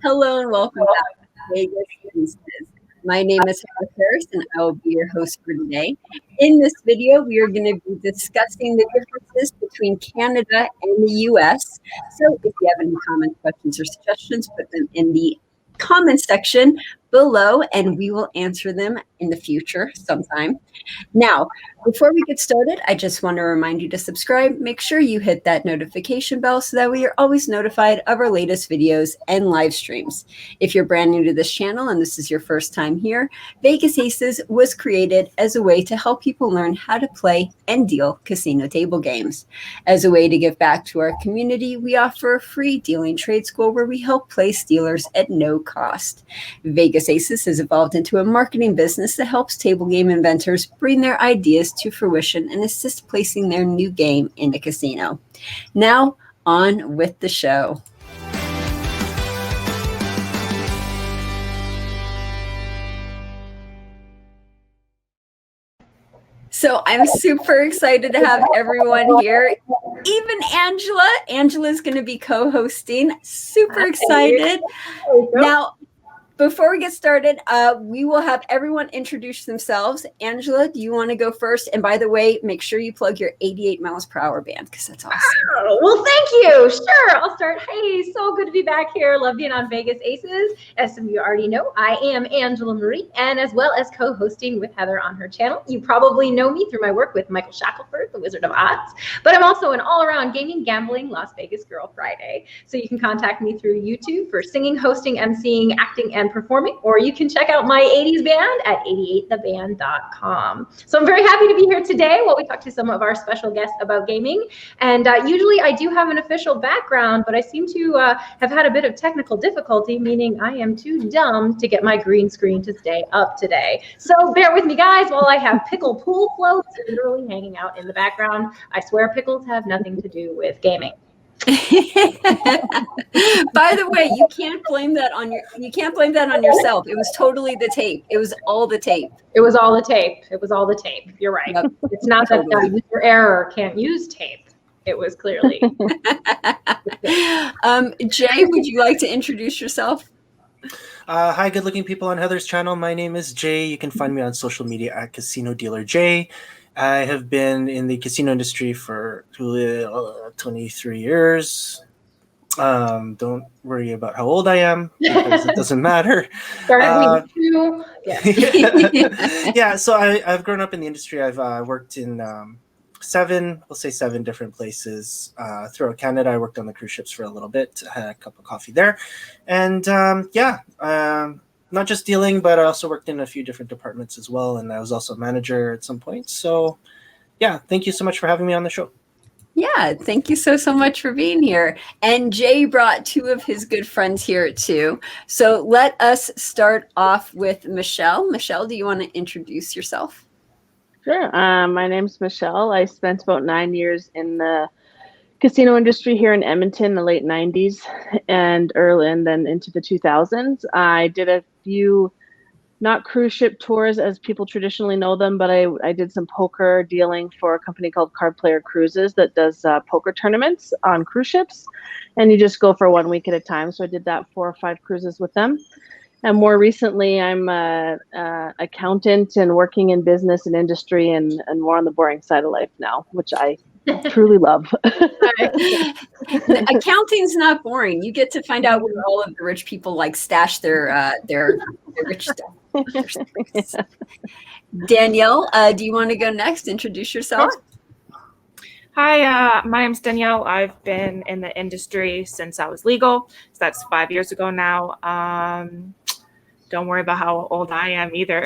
Hello and welcome back to Vegas Pieces. My name is Hannah Harris and I will be your host for today. In this video, we are going to be discussing the differences between Canada and the US. So if you have any comments, questions, or suggestions, put them in the comment section below and we will answer them in the future sometime. Now, before we get started, I just want to remind you to subscribe. Make sure you hit that notification bell so that way you're always notified of our latest videos and live streams. If you're brand new to this channel and this is your first time here, Vegas Aces was created as a way to help people learn how to play and deal casino table games. As a way to give back to our community, we offer a free dealing trade school where we help place dealers at no cost. Vegas Aces has evolved into a marketing business that helps table game inventors bring their ideas to fruition and assist placing their new game in a casino. Now, on with the show. So I'm super excited to have everyone here. Even Angela. Angela's going to be co-hosting. Super excited. Now, before we get started, we will have everyone introduce themselves. Angela, do you want to go first? And by the way, make sure you plug your 88 miles per hour band because that's awesome. Oh, well, thank you. Sure, I'll start. Hey, so good to be back here. Love being on Vegas Aces. As some of you already know, I am Angela Marie, and as well as co-hosting with Heather on her channel. You probably know me through my work with Michael Shackelford, the Wizard of Oz, but I'm also an all-around gaming, gambling, Las Vegas Girl Friday. So you can contact me through YouTube for singing, hosting, emceeing, acting, and performing, or you can check out my 80s band at 88theband.com. So I'm very happy to be here today while we talk to some of our special guests about gaming. And usually I do have an official background, but I seem to have had a bit of technical difficulty, meaning I am too dumb to get my green screen to stay up today. So bear with me, guys, while I have pickle pool floats literally hanging out in the background. I swear pickles have nothing to do with gaming. By the way, you can't blame that on yourself. It was totally the tape. It was all the tape. It was all the tape. It was all the tape. You're right. Yep. It's not that user error can't use tape. It was clearly. Jay, would you like to introduce yourself? Hi, good-looking people on Heather's channel. My name is Jay. You can find me on social media at Casino Dealer Jay. I have been in the casino industry for 23 years. Don't worry about how old I am because it doesn't matter. Yeah, so I've grown up in the industry. I've worked in seven different places throughout Canada. I worked on the cruise ships for a little bit. I had a cup of coffee there. And not just dealing, but I also worked in a few different departments as well. And I was also a manager at some point. So yeah, thank you so much for having me on the show. Yeah, thank you so much for being here. And Jay brought two of his good friends here too. So let us start off with Michelle. Michelle, do you want to introduce yourself? Sure. My name's Michelle. I spent about 9 years in the casino industry here in Edmonton in the late 90s and then into the 2000s. I did a few, not cruise ship tours as people traditionally know them, but I did some poker dealing for a company called Card Player Cruises that does poker tournaments on cruise ships. And you just go for 1 week at a time. So I did that 4 or 5 cruises with them. And more recently, I'm an accountant and working in business and industry and more on the boring side of life now, which I truly love. Accounting's not boring. You get to find out where all of the rich people like stash their rich stuff. Danielle, do you want to go next? Introduce yourself. Hi, my name's Danielle. I've been in the industry since I was legal. So that's 5 years ago now. Don't worry about how old I am either.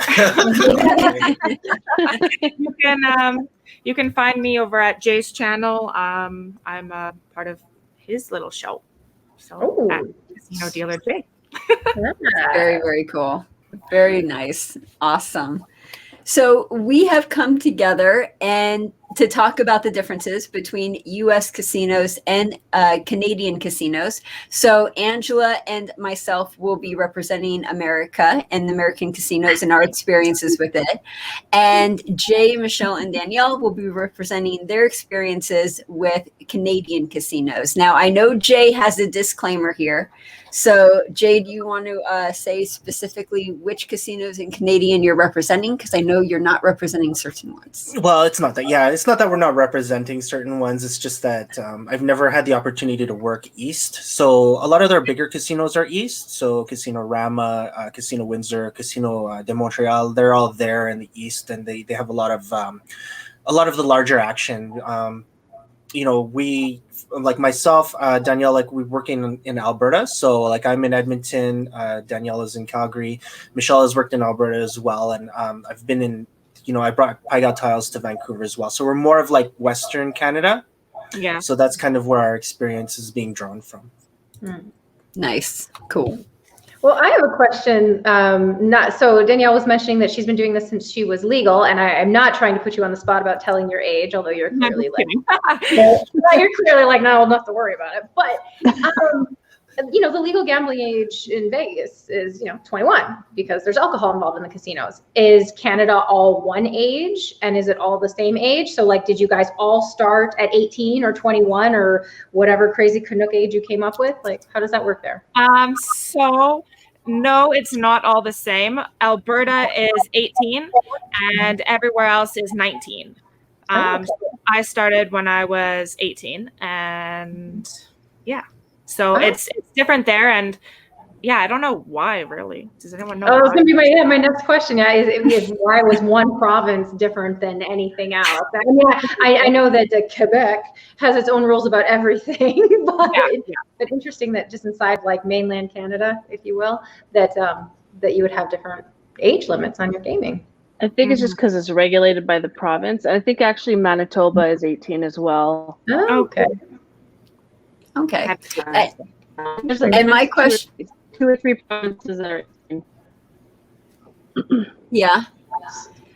You can find me over at Jay's channel. I'm a part of his little show. So at Casino Dealer Jay. Very, very cool. Very nice. Awesome. So we have come together and to talk about the differences between U.S. casinos and Canadian casinos. So Angela and myself will be representing America and the American casinos and our experiences with it. And Jay, Michelle, and Danielle will be representing their experiences with Canadian casinos. Now, I know Jay has a disclaimer here. So, Jay, do you want to say specifically which casinos in Canadian you're representing? Because I know you're not representing certain ones. Well, it's not that. Yeah, it's not that we're not representing certain ones. It's just that I've never had the opportunity to work east. So a lot of their bigger casinos are east. So Casino Rama, Casino Windsor, Casino de Montreal, they're all there in the east, and they have a lot of the larger action. We, like myself, Danielle, like we're working in Alberta. So like I'm in Edmonton, Danielle is in Calgary, Michelle has worked in Alberta as well. And I've been in, I brought Paiga tiles to Vancouver as well. So we're more of like Western Canada. Yeah. So that's kind of where our experience is being drawn from. Nice. Cool. Well, I have a question. So Danielle was mentioning that she's been doing this since she was legal, and I'm not trying to put you on the spot about telling your age, although you're clearly you're clearly like not old enough to worry about it. But the legal gambling age in Vegas is 21 because there's alcohol involved in the casinos. Is Canada all one age, and is it all the same age? So like, did you guys all start at 18 or 21 or whatever crazy Canuck age you came up with? Like, how does that work there? So no, it's not all the same. Alberta is 18 and everywhere else is 19. I started when I was 18 and yeah. So it's different there, and yeah, I don't know why really. Does anyone know? Oh, it's gonna be my next question. Yeah, is why was one province different than anything else? I mean, I know that Quebec has its own rules about everything, but but interesting that just inside like mainland Canada, if you will, that you would have different age limits on your gaming. I think it's just because it's regulated by the province. I think actually Manitoba is 18 as well. Oh, okay. Okay. There's And my question, 2 or 3 provinces that are 18. yeah.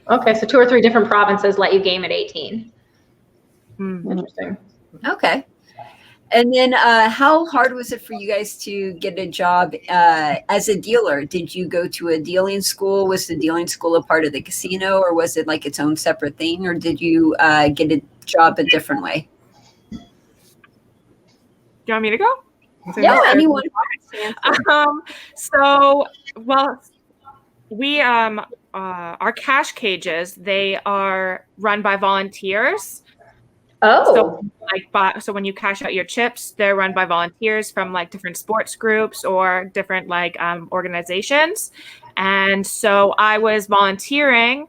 Okay, so 2 or 3 different provinces let you game at 18. Interesting. Okay. And then how hard was it for you guys to get a job as a dealer? Did you go to a dealing school? Was the dealing school a part of the casino, or was it like its own separate thing, or did you get a job a different way? Do you want me to go? Yeah, anyone. We our cash cages, they are run by volunteers. Oh. So when you cash out your chips, they're run by volunteers from like different sports groups or different organizations. And so I was volunteering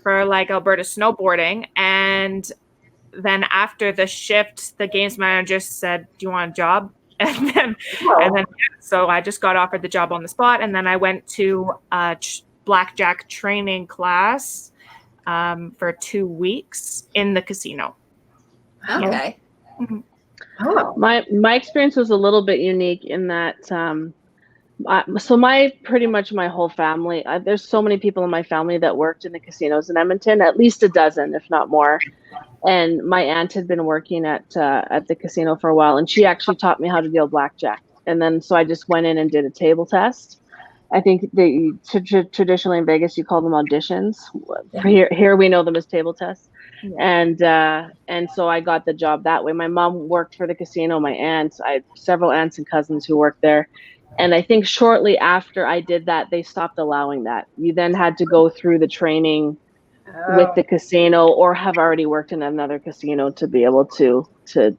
for like Alberta snowboarding, and then after the shift, the games manager said, "Do you want a job?" And then so I just got offered the job on the spot, and then I went to a blackjack training class for 2 weeks in the casino. Okay. Mm-hmm. Oh. My experience was a little bit unique in that pretty much my whole family, there's so many people in my family that worked in the casinos in Edmonton, at least a dozen, if not more. And my aunt had been working at the casino for a while, and she actually taught me how to deal blackjack. And then so I just went in and did a table test. I think traditionally in Vegas you call them auditions. Here we know them as table tests. Yeah. And so I got the job that way. My mom worked for the casino. My aunt, I had several aunts and cousins who worked there. And I think shortly after I did that, they stopped allowing that. You then had to go through the training with the casino or have already worked in another casino to be able to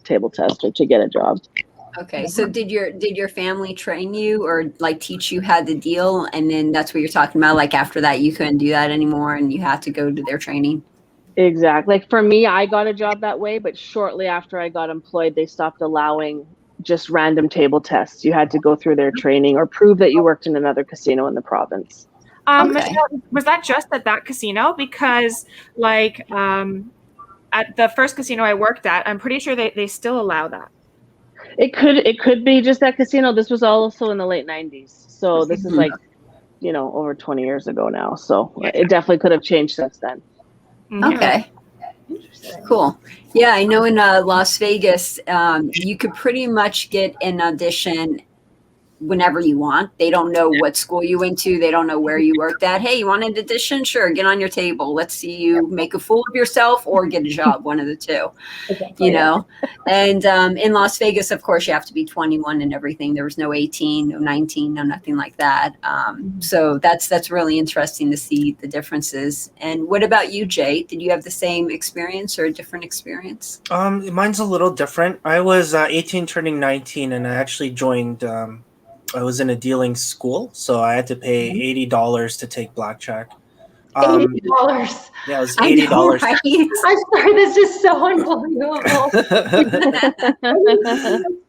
table test or to get a job. Okay. So did your family train you or like teach you how to deal? And then that's what you're talking about. Like after that, you couldn't do that anymore and you had to go to their training. Exactly. Like for me, I got a job that way, but shortly after I got employed, they stopped allowing just random table tests. You had to go through their training or prove that you worked in another casino in the province. Okay. Michelle, was that just at that casino? Because at the first casino I worked at, I'm pretty sure they still allow that. It could be just that casino. This was also in the late 90s. So this is like, over 20 years ago now. So it definitely could have changed since then. Okay. Interesting. Cool. Yeah, I know in Las Vegas, you could pretty much get an audition whenever you want. They don't know what school you went to. They don't know where you worked at. Hey, you want an audition? Sure, get on your table. Let's see you make a fool of yourself or get a job, one of the two. Exactly. You know. And in Las Vegas, of course, you have to be 21 and everything. There was no 18, no 19, no nothing like that. So that's really interesting to see the differences. And what about you, Jay? Did you have the same experience or a different experience? Mine's a little different. I was 18 turning 19, and I actually joined I was in a dealing school, so I had to pay $80 to take blackjack. $80. Yeah, it was I $80. know, right? I'm sorry, this is so unbelievable.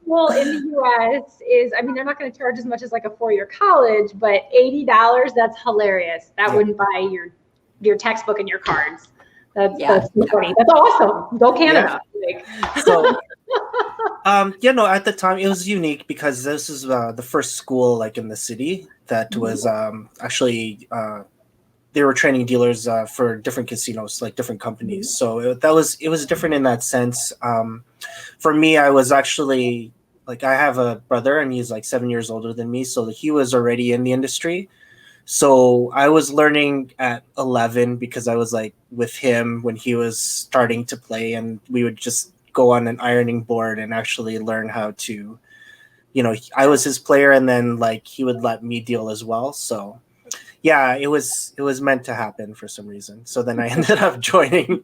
Well, in the U.S. is, I mean, they're not going to charge as much as like a 4-year college, but $80, that's hilarious. That wouldn't buy your textbook and your cards. That's funny. That's awesome. Go Canada. So, at the time it was unique because this is the first school like in the city that was actually they were training dealers for different casinos, like different companies. So it was different in that sense. For me, I was actually like, I have a brother and he's like 7 years older than me, so he was already in the industry. So I was learning at 11 because I was like with him when he was starting to play, and we would just go on an ironing board and actually learn how to, I was his player, and then like he would let me deal as well. So yeah, it was meant to happen for some reason. So then I ended up joining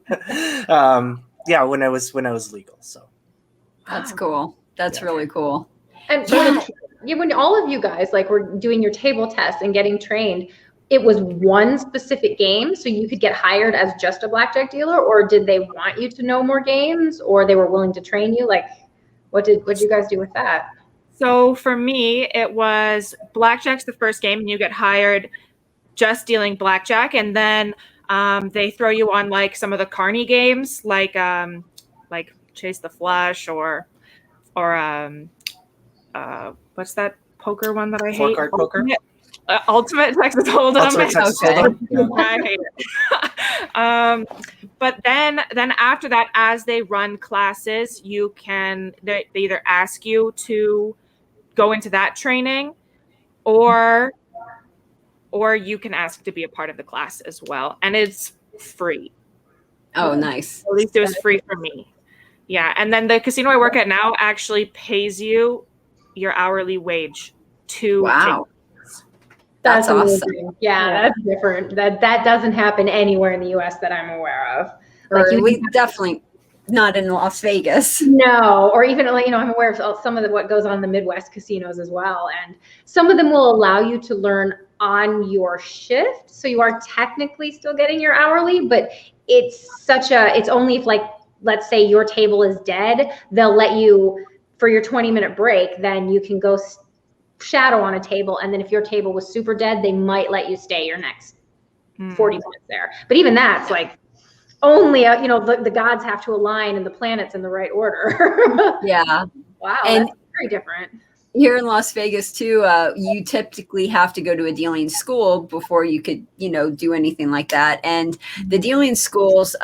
when I was legal. So That's cool. That's really cool. And when all of you guys like were doing your table test and getting trained, it was one specific game, so you could get hired as just a blackjack dealer, or did they want you to know more games, or they were willing to train you? Like, what did you guys do with that? So for me, it was blackjack's the first game, and you get hired just dealing blackjack, and then they throw you on like some of the carny games, like Chase the Flush or what's that poker one that I hate? Four-card poker? Ultimate Texas Hold'em. Ultimate Texas Hold'em. Yeah. I hate it. But then after that, as they run classes, they either ask you to go into that training, or you can ask to be a part of the class as well, and it's free. Oh, nice. At least it was free for me. Yeah, and then the casino I work at now actually pays you your hourly wage to Wow. That's awesome. amazing. Yeah, that's different. That doesn't happen anywhere in the U.S. that I'm aware of. We definitely not in Las Vegas. No, or even I'm aware of some of what goes on in the Midwest casinos as well, and some of them will allow you to learn on your shift, so you are technically still getting your hourly, but it's only if, like, let's say your table is dead, they'll let you, for your 20-minute break, then you can go shadow on a table, and then if your table was super dead, they might let you stay your next 40 minutes there. But even that's like only the gods have to align and the planets in the right order. Yeah. Wow, And that's very different. here in Las Vegas too, you typically have to go to a dealing school before you could, do anything like that. And the dealing schools,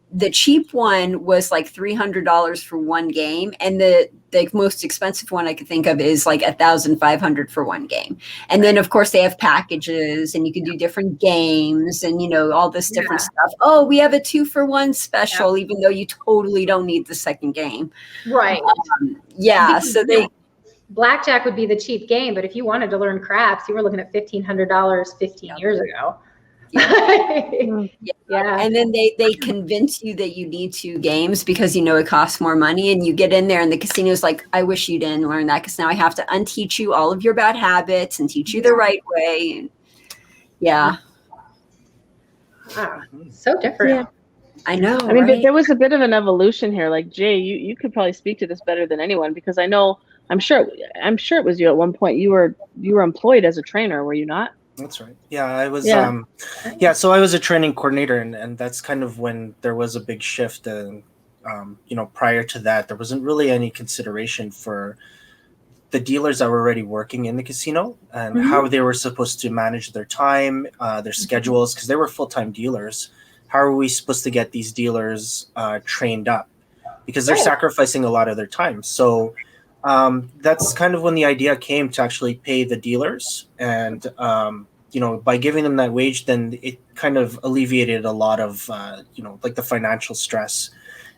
the cheap one was like $300 for one game, and the most expensive one I could think of is like $1,500 for one game. And then of course they have packages, and you can do different games, and all this different stuff. Oh, we have a 2-for-1 special, even though you totally don't need the second game. Right. So they. Blackjack would be the cheap game, but if you wanted to learn craps, you were looking at $1,500 15 years ago. Yeah. And then they convince you that you need 2 games because it costs more money, and you get in there and the casino's like, I wish you didn't learn that, because now I have to unteach you all of your bad habits and teach you the right way. And wow, so different. Yeah. I know. I mean, right? there was a bit of an evolution here. Like, Jay, you could probably speak to this better than anyone, because I'm sure it was you at one point. You were employed as a trainer, were you not? That's right. Yeah, I was. So I was a training coordinator, and that's kind of when there was a big shift. And prior to that, there wasn't really any consideration for the dealers that were already working in the casino and how they were supposed to manage their time, their schedules, because they were full-time dealers. how are we supposed to get these dealers trained up? Because they're Right. sacrificing a lot of their time. So that's kind of when the idea came to actually pay the dealers. And, by giving them that wage, then it kind of alleviated a lot of, like the financial stress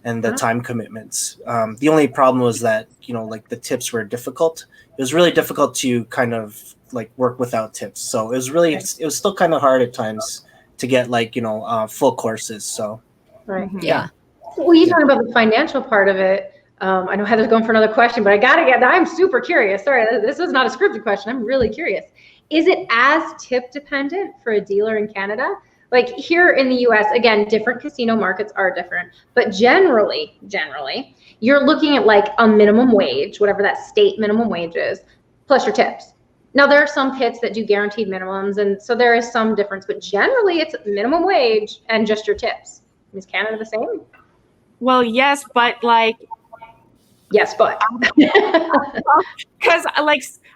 and the time commitments. The only problem was that, like the tips were difficult. It was really difficult to kind of like work without tips. So it was really, it was still kind of hard at times to get like, full courses. So. Right. Yeah. Well, you talking about the financial part of it. I know Heather's going for another question, but I got to get that. I'm super curious. Sorry, this is not a scripted question. I'm really curious. Is it as tip dependent for a dealer in Canada? Like here in the US, again, different casino markets are different, but generally, you're looking at like a minimum wage, whatever that state minimum wage is, plus your tips. Now, there are some pits that do guaranteed minimums, and so there is some difference, but generally it's minimum wage and just your tips. Is Canada the same? Well, yes, but yes, but because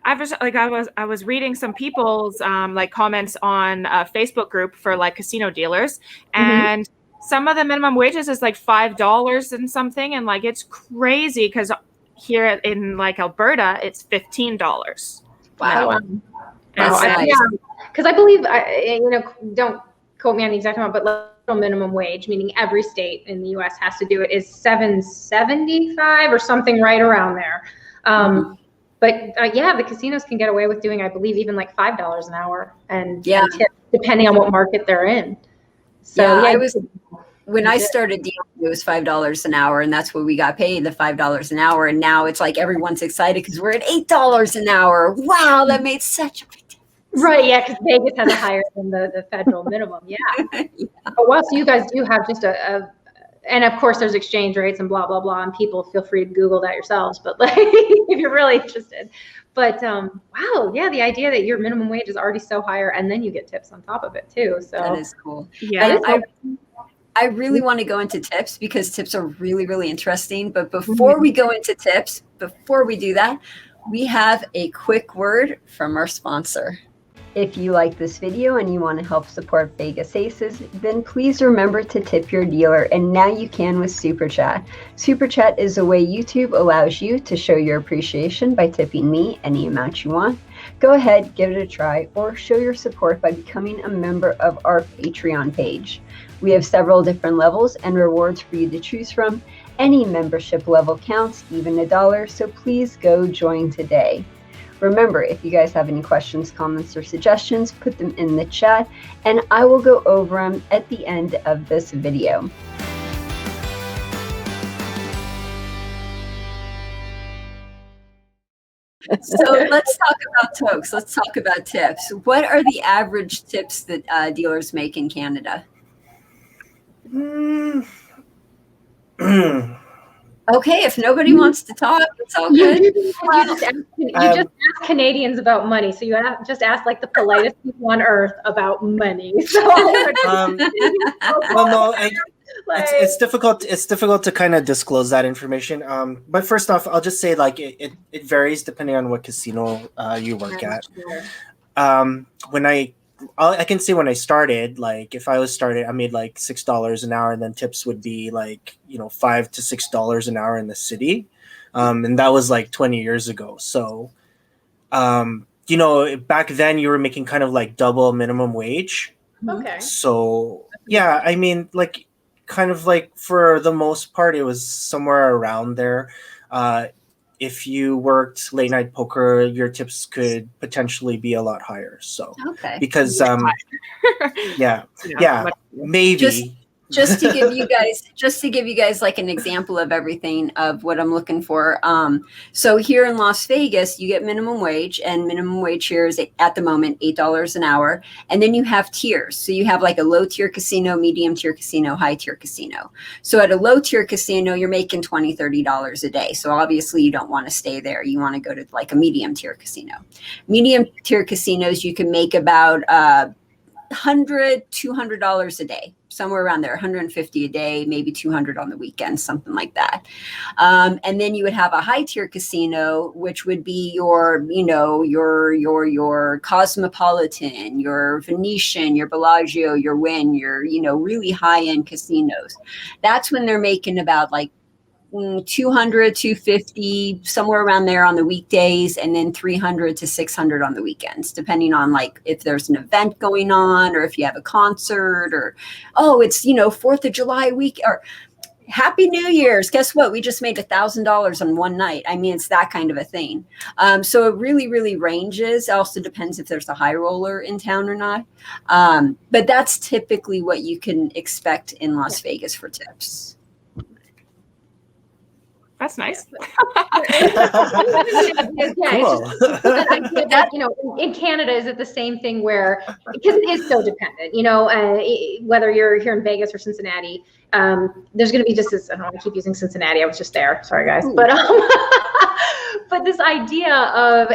I was reading some people's like comments on a Facebook group for like casino dealers, and some of the minimum wages is like $5 and something, and like it's crazy because here in like Alberta it's $15. Wow. That's nice. Yeah, because I believe don't quote me on the exact amount, but like minimum wage, meaning every state in the U.S. has to do it, is $7.75 or something right around there. But the casinos can get away with doing, I believe, even like $5 an hour and tip, depending on what market they're in. So when I started dealing, it was $5 an hour, and that's what we got paid, the $5 an hour. And now it's like everyone's excited because we're at $8 an hour. Wow, that made such a big difference. Right, yeah, because Vegas has it higher than the federal minimum, yeah. But wow, so you guys do have just and of course there's exchange rates and blah, blah, blah, and people feel free to Google that yourselves, but like, if you're really interested. But wow, yeah, the idea that your minimum wage is already so higher and then you get tips on top of it too. So that is cool. Yeah. I really want to go into tips because tips are really, really interesting. But before we go into tips, before we do that, we have a quick word from our sponsor. If you like this video and you want to help support Vegas Aces, then please remember to tip your dealer, and now you can with Super Chat. Super Chat is a way YouTube allows you to show your appreciation by tipping me any amount you want. Go ahead, give it a try, or show your support by becoming a member of our Patreon page. We have several different levels and rewards for you to choose from. Any membership level counts, even $1, so please go join today. Remember, if you guys have any questions, comments, or suggestions, put them in the chat, and I will go over them at the end of this video. So let's talk about tokes. Let's talk about tips. What are the average tips that dealers make in Canada? Okay, if nobody wants to talk, it's all good. You just ask Canadians about money, so you just ask like the politest people on earth about money. So, well, no, it's difficult. It's difficult to kind of disclose that information. But first off, I'll just say like it varies depending on what casino you work at. When I can say when I started, like if I was started, I made like $6 an hour, and then tips would be like $5 to $6 an hour in the city, and that was like 20 years ago. So, back then you were making kind of like double minimum wage. Okay. So yeah, I mean, like kind of like for the most part, it was somewhere around there. If you worked late night poker, your tips could potentially be a lot higher. So, because maybe. Just to give you guys like an example of everything of what I'm looking for. So here in Las Vegas, you get minimum wage, and minimum wage here is at the moment $8 an hour. And then you have tiers. So you have like a low tier casino, medium tier casino, high tier casino. So at a low tier casino, you're making $20, $30 a day. So obviously you don't want to stay there. You want to go to like a medium tier casino. Medium tier casinos, you can make about $200 a day, somewhere around there, 150 a day, maybe 200 on the weekends, something like that. And then you would have a high tier casino, which would be your, you know, your Cosmopolitan, your Venetian, your Bellagio, your Wynn, your, you know, really high end casinos. That's when they're making about like 200, 250, somewhere around there on the weekdays, and then 300 to 600 on the weekends, depending on like if there's an event going on or if you have a concert or, oh, it's, you know, 4th of July week or Happy New Year's. Guess what? We just made $1,000 on one night. I mean, it's that kind of a thing. So it really, really ranges. It also depends if there's a high roller in town or not. But that's typically what you can expect in Las Vegas for tips. That's nice. Cool. That, you know, in Canada, is it the same thing where, because it is so dependent, you know, whether you're here in Vegas or Cincinnati, there's going to be just this, I don't want to keep using Cincinnati. I was just there. Sorry, guys. But, but this idea of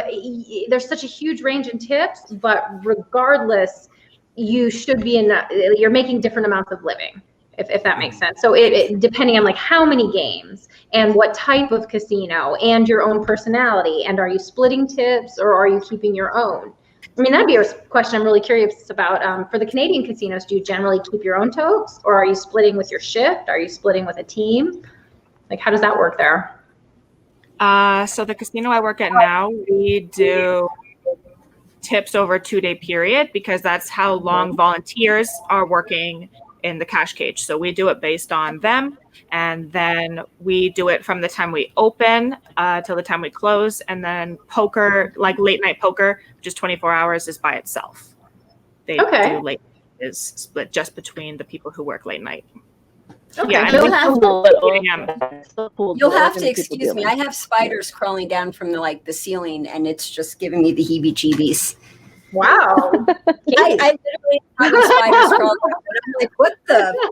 there's such a huge range in tips, but regardless, you should be you're making different amounts of living. If that makes sense. So it depending on like how many games and what type of casino and your own personality, and are you splitting tips or are you keeping your own? I mean, that'd be a question I'm really curious about. For the Canadian casinos, do you generally keep your own tokes, or are you splitting with your shift? Are you splitting with a team? Like, how does that work there? So the casino I work at now, we do tips over a 2-day period because that's how long volunteers are working in the cash cage. So we do it based on them, and then we do it from the time we open till the time we close. And then poker, like late night poker, which is 24 hours, is by itself. They do late is split just between the people who work late night. Okay. Yeah, You'll have to excuse me. I have spiders crawling down from the ceiling, and it's just giving me the heebie-jeebies. Wow. I literally have the spiders crawling down, and I'm like, what the?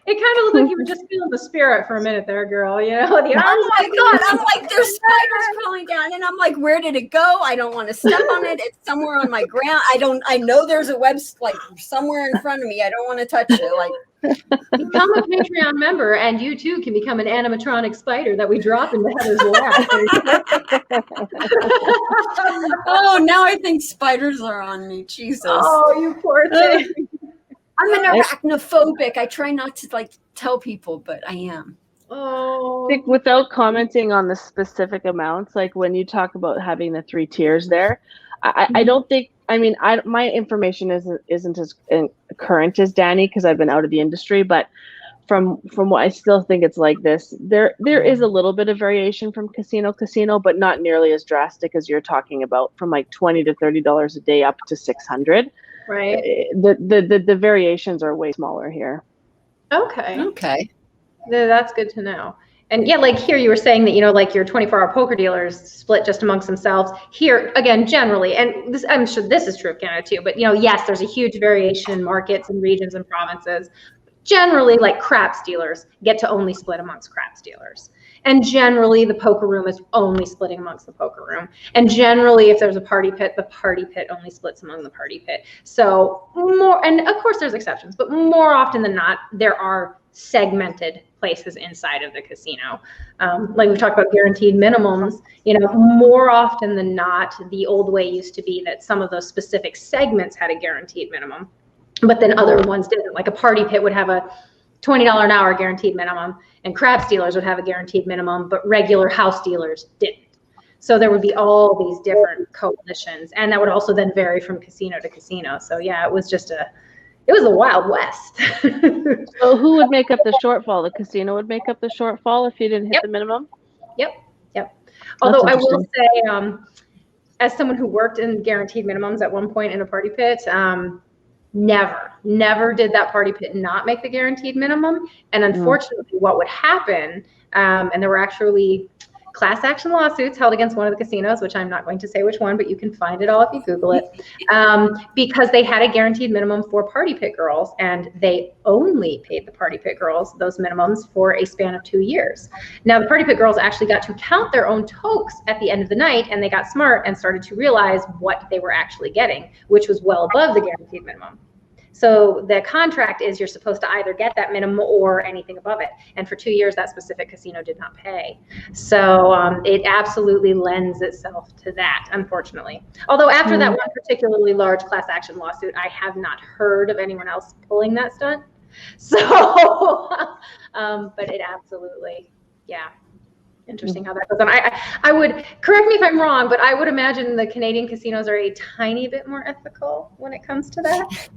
It kind of looked like you were just feeling the spirit for a minute there, girl. You know, oh my God. I'm like, there's spiders crawling down. And I'm like, where did it go? I don't want to step on it. It's somewhere on my ground. I know there's a web like somewhere in front of me. I don't want to touch it. Like, become a Patreon member, and you too can become an animatronic spider that we drop into Heather's lap. Oh, now I think spiders are on me. Jesus. Oh, you poor thing. I'm an arachnophobic. I try not to tell people, but I am. Oh. I think without commenting on the specific amounts, like when you talk about having the 3 tiers there, I don't think, I mean, my information isn't as current as Danny because I've been out of the industry, but from what I still think it's like this, there is a little bit of variation from casino, but not nearly as drastic as you're talking about, from like $20 to $30 a day up to $600. Right. The variations are way smaller here. Okay. That's good to know. And yeah, like here you were saying that, you know, like your 24-hour poker dealers split just amongst themselves. Here, again, generally, and this, I'm sure this is true of Canada too, but, you know, yes, there's a huge variation in markets and regions and provinces. Generally, like craps dealers get to only split amongst craps dealers. And generally, the poker room is only splitting amongst the poker room. And generally, if there's a party pit, the party pit only splits among the party pit. So more, and of course there's exceptions, but more often than not, there are segmented places inside of the casino. Like we talked about guaranteed minimums, you know, more often than not, the old way used to be that some of those specific segments had a guaranteed minimum, but then other ones didn't. Like a party pit would have a $20 an hour guaranteed minimum, and craps dealers would have a guaranteed minimum, but regular house dealers didn't. So there would be all these different coalitions, and that would also then vary from casino to casino. So yeah, it was the Wild West. So who would make up the shortfall? The casino would make up the shortfall if you didn't hit the minimum? Yep. Although I will say, as someone who worked in guaranteed minimums at one point in a party pit, never did that party pit not make the guaranteed minimum. And unfortunately, what would happen, and there were actually class action lawsuits held against one of the casinos, which I'm not going to say which one, but you can find it all if you Google it, because they had a guaranteed minimum for party pit girls, and they only paid the party pit girls those minimums for a span of 2 years. Now, the party pit girls actually got to count their own tokes at the end of the night, and they got smart and started to realize what they were actually getting, which was well above the guaranteed minimum. So the contract is you're supposed to either get that minimum or anything above it. And for 2 years, that specific casino did not pay. So it absolutely lends itself to that, unfortunately. Although after that one particularly large class action lawsuit, I have not heard of anyone else pulling that stunt. So, but it absolutely, yeah. Interesting how that goes on. I would, correct me if I'm wrong, but I would imagine the Canadian casinos are a tiny bit more ethical when it comes to that.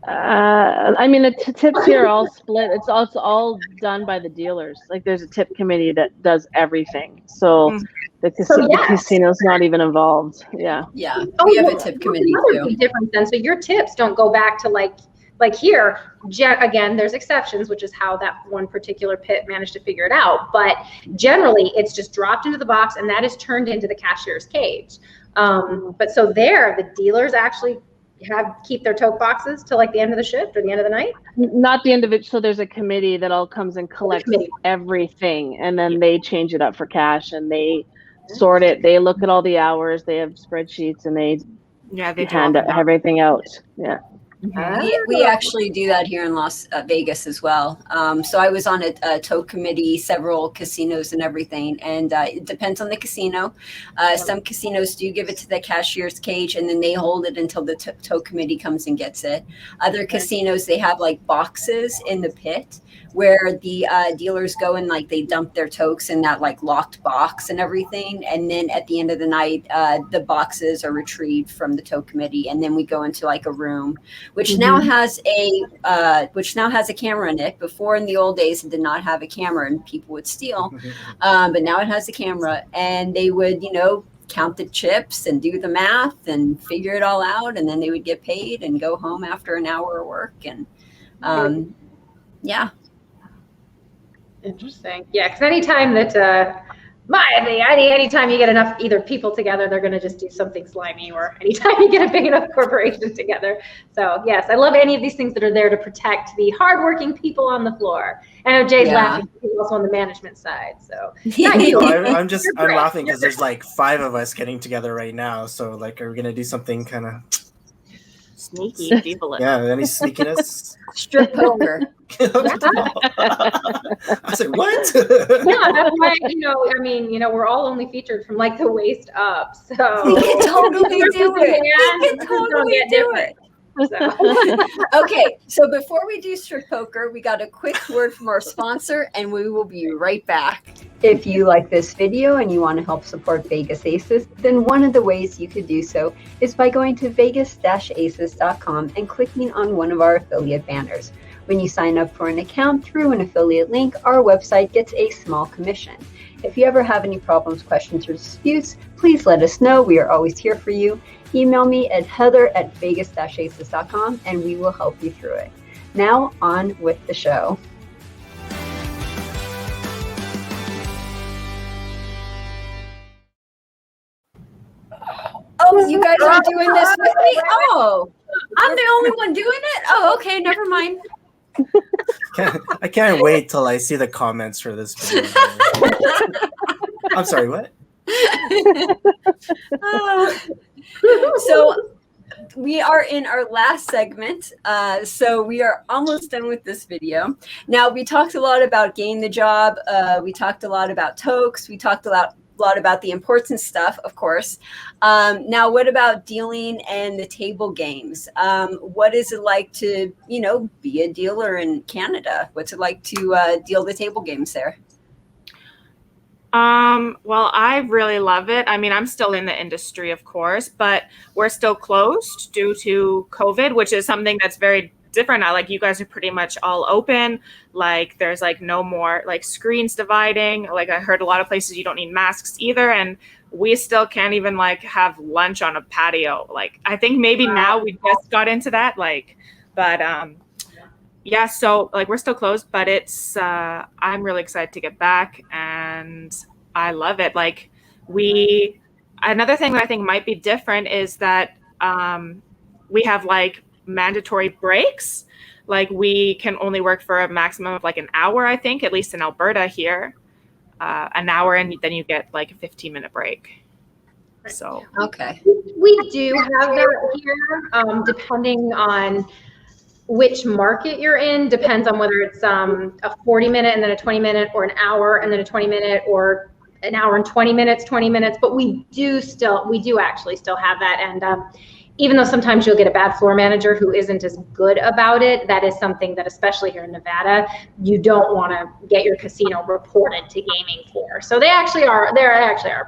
I mean, the tips here are all split. It's all done by the dealers. Like, there's a tip committee that does everything. So the casino's not even involved. Yeah. Yeah. We have a tip committee too. Big difference then. So your tips don't go back to like here, again, there's exceptions, which is how that one particular pit managed to figure it out. But generally, it's just dropped into the box, and that is turned into the cashier's cage. But so there, the dealers actually keep their toke boxes till like the end of the shift or the end of the night? Not the end of it. So there's a committee that all comes and collects everything, and then they change it up for cash, and they sort it. They look at all the hours. They have spreadsheets, and they hand everything out. Yeah. We actually do that here in Las Vegas as well. So I was on a toke committee, several casinos and everything, and it depends on the casino. Some casinos do give it to the cashier's cage, and then they hold it until the toke committee comes and gets it. Other casinos, they have like boxes in the pit where the dealers go and like they dump their tokes in that like locked box and everything, and then at the end of the night the boxes are retrieved from the toke committee, and then we go into like a room which now has a camera in it. Before, in the old days, it did not have a camera and people would steal, but now it has a camera, and they would count the chips and do the math and figure it all out, and then they would get paid and go home after an hour of work. And Interesting. Yeah, because anytime that anytime you get enough either people together, they're going to just do something slimy, or anytime you get a big enough corporation together. So yes, I love any of these things that are there to protect the hardworking people on the floor. And Jay's laughing, he's also on the management side. So I'm laughing because there's like 5 of us getting together right now. So like, are we going to do something kind of sneaky people? Yeah, any sneakiness? Strip poker. I said, what? Yeah, that's why, we're all only featured from like the waist up. So we can totally do it. So. Okay, so before we do strip poker, we got a quick word from our sponsor, and we will be right back. If you like this video and you want to help support Vegas Aces, then one of the ways you could do so is by going to vegas-aces.com and clicking on one of our affiliate banners. When you sign up for an account through an affiliate link, our website gets a small commission. If you ever have any problems, questions, or disputes, please let us know. We are always here for you. Email me at heather@vegas-aces.com and we will help you through it. Now on with the show. Oh, you guys are doing this with me? Oh, I'm the only one doing it? Oh, okay, never mind. I can't wait till I see the comments for this video. I'm sorry, what? So we are in our last segment. So we are almost done with this video. Now, we talked a lot about getting the job. We talked a lot about tokes. We talked a lot about the important stuff, of course. Now, what about dealing and the table games? What is it like to, be a dealer in Canada? What's it like to deal the table games there? Well, I really love it. I mean, I'm still in the industry, of course, but we're still closed due to COVID, which is something that's very different now. Like, you guys are pretty much all open. Like, there's like no more like screens dividing. Like, I heard a lot of places you don't need masks either. And we still can't even like have lunch on a patio. Like, I think maybe now we just got into that, yeah, so like we're still closed, but it's I'm really excited to get back. And and I love it. Like another thing that I think might be different is that we have like mandatory breaks. Like we can only work for a maximum of like an hour, I think, at least in Alberta here, an hour, and then you get like a 15-minute break. So Okay. We do have that here, depending on which market you're in. Depends on whether it's a 40-minute and then a 20-minute, or an hour and then a 20-minute, or an hour and 20 minutes. But we do actually still have that. And even though sometimes you'll get a bad floor manager who isn't as good about it, that is something that, especially here in Nevada, you don't want to get your casino reported to gaming for. So they actually are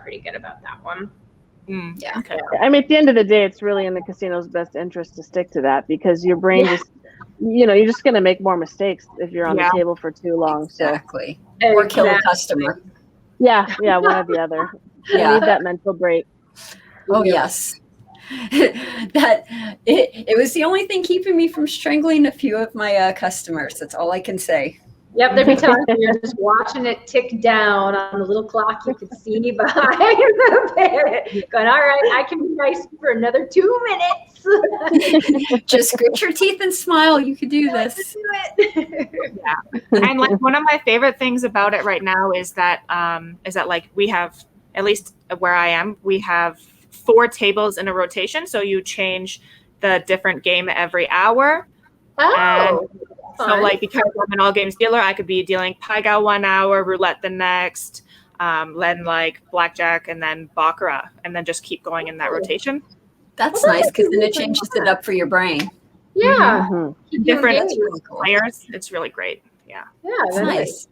pretty good about that one. Yeah. okay. I mean, at the end of the day, it's really in the casino's best interest to stick to that, because your brain just, you're just going to make more mistakes if you're on the table for too long. Exactly. Or kill a customer. Yeah, one or the other. Yeah. You need that mental break. Oh, yes. It was the only thing keeping me from strangling a few of my customers. That's all I can say. Yep, there'd be times when you're just watching it tick down on the little clock you could see behind the pit, going, all right, I can be nice for another 2 minutes. Just grit your teeth and smile. You could do this. Yeah. And like one of my favorite things about it right now is that like we have, at least where I am, we have 4 tables in a rotation. So you change the different game every hour. Oh. So like, because I'm an all games dealer, I could be dealing Pai Gow 1 hour, roulette the next, then like blackjack, and then baccarat, and then just keep going in that rotation. That's nice, because then it changes it up for your brain. Yeah. Different Really cool. players. It's really great. Yeah. Yeah, That's nice.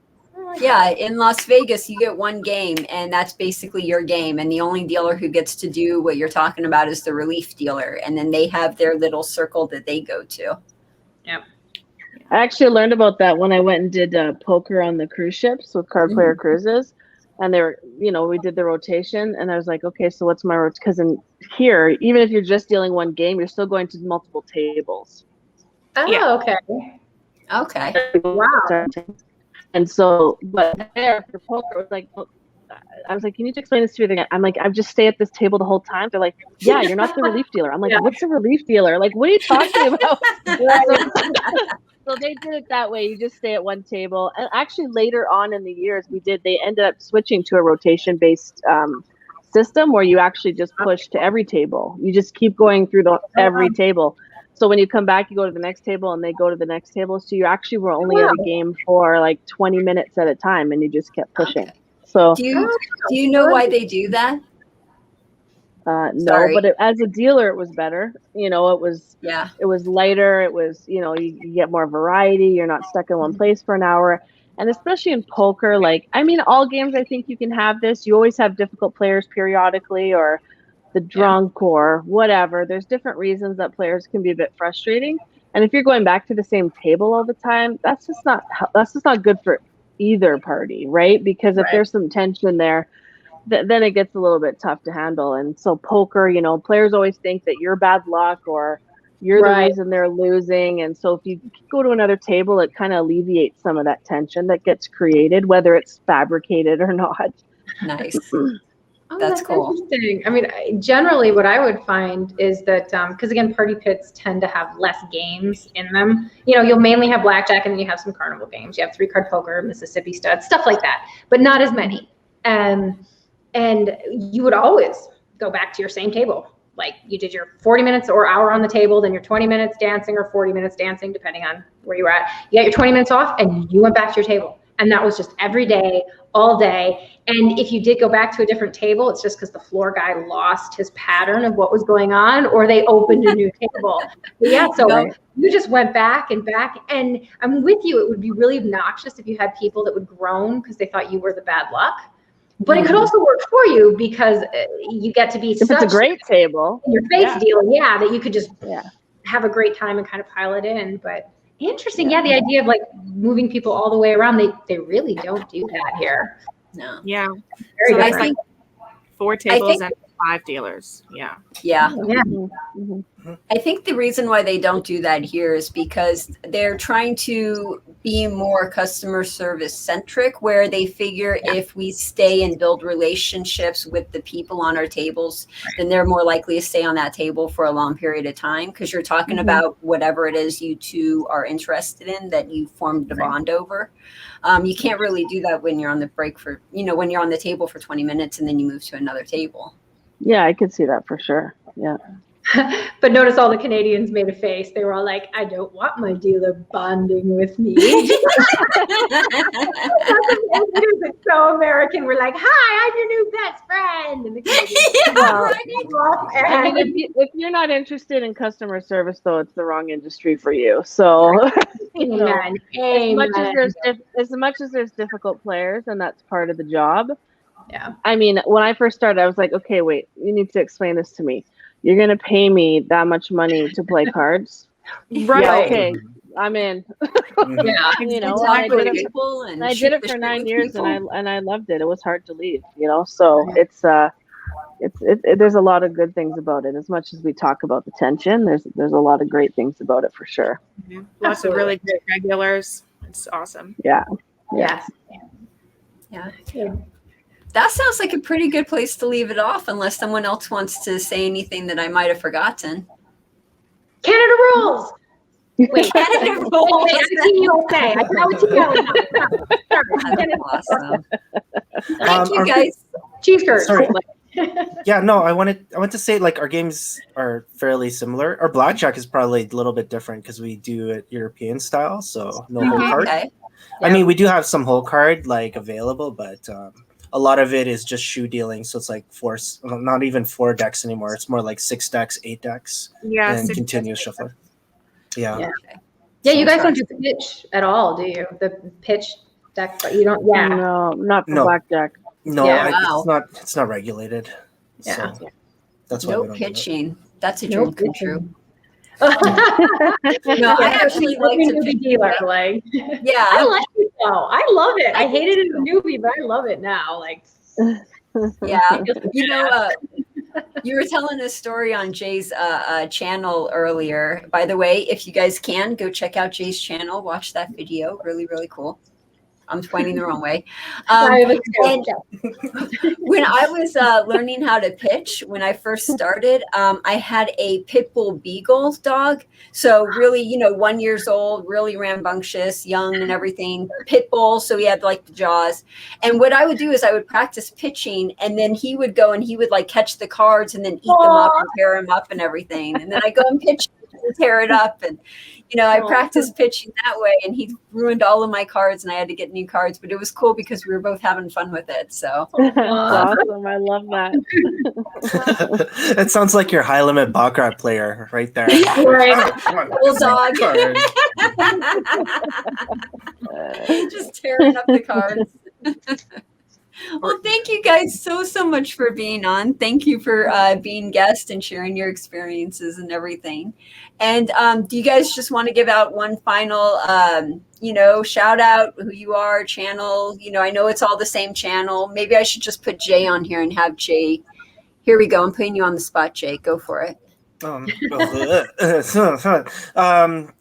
Yeah, in Las Vegas, you get one game, and that's basically your game. And the only dealer who gets to do what you're talking about is the relief dealer. And then they have their little circle that they go to. Yep. I actually learned about that when I went and did poker on the cruise ships with card player cruises. And they were, we did the rotation, and I was like, okay, so what's my because in here, even if you're just dealing one game, you're still going to multiple tables. Oh, okay. Okay. Wow. And so, but there for poker, it was like, I was like, can you explain this to me again? I'm like, I just stay at this table the whole time. They're like, yeah, you're not the relief dealer. I'm like, what's a relief dealer? Like, what are you talking about? So they did it that way. You just stay at one table. And actually later on in the years, they ended up switching to a rotation-based system where you actually just push to every table. You just keep going through every table. So when you come back, you go to the next table, and they go to the next table. So you actually were only at a game for like 20 minutes at a time, and you just kept pushing. Okay. So do you know why they do that? No, but as a dealer, it was better. It was lighter. It was, you get more variety. You're not stuck in one place for an hour. And especially in poker, all games, I think you can have this. You always have difficult players periodically, or the drunk or whatever. There's different reasons that players can be a bit frustrating. And if you're going back to the same table all the time, that's just not good for either party, right? Because if there's some tension there, then it gets a little bit tough to handle. And so poker, players always think that you're bad luck or you're the reason they're losing. And so if you go to another table, it kind of alleviates some of that tension that gets created, whether it's fabricated or not. Nice. That's cool. Interesting. I mean, generally what I would find is that, because again, party pits tend to have less games in them. You'll mainly have blackjack, and then you have some carnival games. You have 3-card poker, Mississippi stud, stuff like that, but not as many. And you would always go back to your same table. Like you did your 40 minutes or hour on the table, then your 20 minutes dancing or 40 minutes dancing, depending on where you were at. You got your 20 minutes off, and you went back to your table. And that was just every day, all day. And if you did go back to a different table, it's just because the floor guy lost his pattern of what was going on, or they opened a new table. But so you just went back and back. And I'm with you. It would be really obnoxious if you had people that would groan because they thought you were the bad luck. But it could also work for you because you get to be it's a great table. In your face deal, that you could just have a great time and kind of pile it in. But interesting, the idea of like moving people all the way around, they really don't do that here. No. Yeah. Very so good. I think 4 tables and 5 dealers. Yeah. I think the reason why they don't do that here is because they're trying to be more customer service centric, where they figure if we stay and build relationships with the people on our tables, then they're more likely to stay on that table for a long period of time, because you're talking about whatever it is you two are interested in that you formed a bond over. You can't really do that when you're on the break for, when you're on the table for 20 minutes and then you move to another table. Yeah, I could see that for sure. Yeah. But notice all the Canadians made a face. They were all like, I don't want my dealer bonding with me. It's so American. We're like, hi, I'm your new best friend. And the I mean, if you're not interested in customer service, though, it's the wrong industry for you. So, Amen. as much as there's difficult players, and that's part of the job. Yeah. I mean, when I first started, I was like, okay, wait, you need to explain this to me. You're going to pay me that much money to play cards? Right. Yeah, okay, I'm in. Yeah. Exactly. I did it for 9 years, and I loved it. It was hard to leave, So it's there's a lot of good things about it. As much as we talk about the tension, there's a lot of great things about it for sure. Lots of really great regulars. It's awesome. Yeah. Yes. Yeah. That sounds like a pretty good place to leave it off, unless someone else wants to say anything that I might have forgotten. Canada rules. Wait, Canada rules. Wait, I'm Team USA. I know That's awesome. Thank you guys. Cheese curds. Sorry. Yeah, no, I want to say, like, our games are fairly similar. Our blackjack is probably a little bit different because we do it European style, so no whole card. Okay. I mean, we do have some whole card like available, but a lot of it is just shoe dealing. So it's like not even 4 decks anymore. It's more like 6 decks, 8 decks, and continuous shuffler. Yeah. Yeah, you guys don't do pitch at all, do you? The pitch deck, but you don't. Yeah. No, not for blackjack. No, Yeah. it's not regulated. Yeah. So that's why No we don't pitching. That's a dream come true. No, I actually like to be dealer. Like, yeah, I like it though. I love it. I hated it as a newbie, but I love it now. Like, yeah, you were telling a story on Jay's channel earlier. By the way, if you guys can, go check out Jay's channel. Watch that video. Really, really cool. I'm pointing the wrong way. And when I was learning how to pitch, when I first started, I had a pit bull beagle dog. So really, 1 year old, really rambunctious, young and everything, pit bull. So he had like the jaws. And what I would do is I would practice pitching, and then he would go and he would like catch the cards and then eat them up and tear them up and everything. And then I go and pitch and tear it up. And, I practiced pitching that way, and he ruined all of my cards and I had to get new cards, but it was cool because we were both having fun with it. So awesome. I love that. It sounds like your high limit baccarat player right there. Right. Little dog. Just tearing up the cards. Well, thank you guys so much for being on. Thank you for being guests and sharing your experiences and everything. And do you guys just want to give out one final, shout out who you are, channel? I know it's all the same channel. Maybe I should just put Jay on here and have Jay. Here we go. I'm putting you on the spot, Jay. Go for it.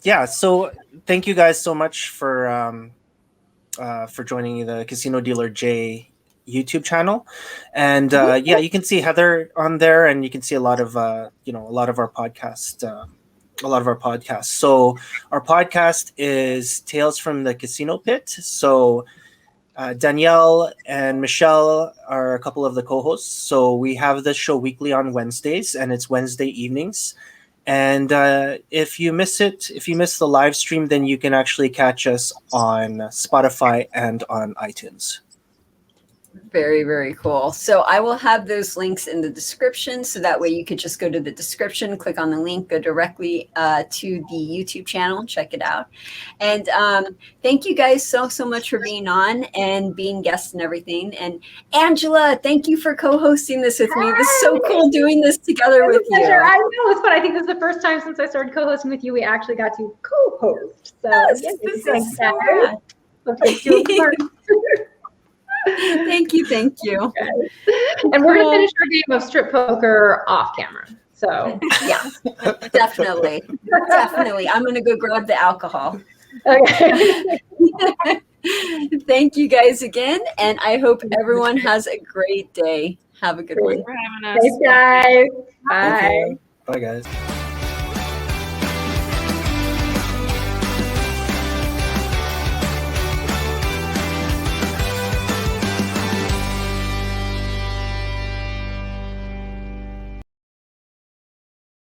Yeah. So thank you guys so much for joining the Casino Dealer Jay YouTube channel, and you can see Heather on there, and you can see a lot of our podcast. So our podcast is Tales from the Casino Pit. So Danielle and Michelle are a couple of the co-hosts. So we have this show weekly on Wednesdays, and it's Wednesday evenings. And if you miss the live stream, then you can actually catch us on Spotify and on iTunes. Very, very cool. So I will have those links in the description, so that way you could just go to the description, click on the link, go directly to the YouTube channel, check it out. And thank you guys so much for being on and being guests and everything. And Angela, thank you for co-hosting this with me. It was so cool doing this together with you. I know, it's fun. I think this is the first time since I started co-hosting with you we actually got to co-host. So yes, this is so rad. Thank you. And we're gonna finish our game of strip poker off camera. So yeah, definitely. I'm gonna go grab the alcohol. Okay. Thank you guys again, and I hope everyone has a great day. Have a good one. For having us. Thanks, guys. Thank Bye. you. Bye, guys.